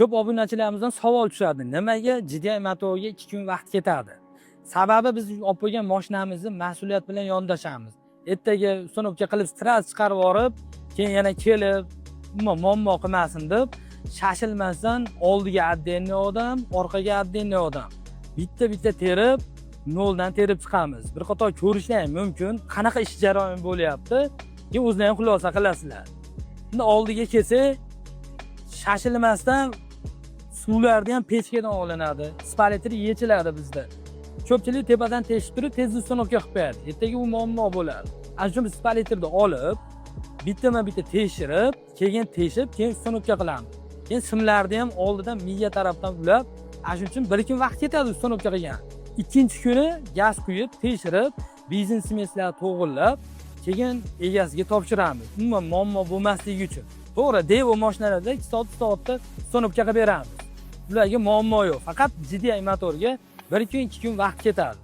Ko'p obunachilarimizdan savol tushadi. Nimaga GDI motoriga 2 kun vaqt ketadi? Sababi biz olib qo'ygan mashinamizni mas'uliyat bilan yondashamiz. Ertaga uстановка qilib stres chiqarib yorib, keyin yana kelib, muammo qilmasin deb shashilmasdan oldiga отдельный odam, orqaga отдельный odam. Bitta terib, noldan terib chiqamiz. Bir qator ko'rishlar mumkin, qanaqa ish jarayoni bo'lyapti. Keyin o'zingizlar ham xulosa qilasizlar. Endi oldiga kelsa, shashilmasdan suvlarni ham pechkadan olinadi. Spaletri yechiladi bizda. Ko'pchilik tepadan teshib turib, tez uстановка qilib qo'yadi. Ertaga u muammo bo'ladi. Ana shu biz spaletrni olib, bitta tekshirib, keyin teshib, keyin uстановка qilamiz. Keyin simlarni ham oldidan miya tarafdan ulab, ana shuning uchun 1 kun vaqt ketadi uстановка qilgan. Ikkinchi kuni gaz quyib, tekshirib, benzin smeslarni to'g'irlab, keyin egasiga topshiramiz. Umuman muammo bo'lmasligi uchun. To'g'ri, Devo mashinalarda 2 soatda uстановка qilib beramiz. Ularga muammo yo'q. Faqat GDI motorga 1 kun, 2 kun vaqt ketadi.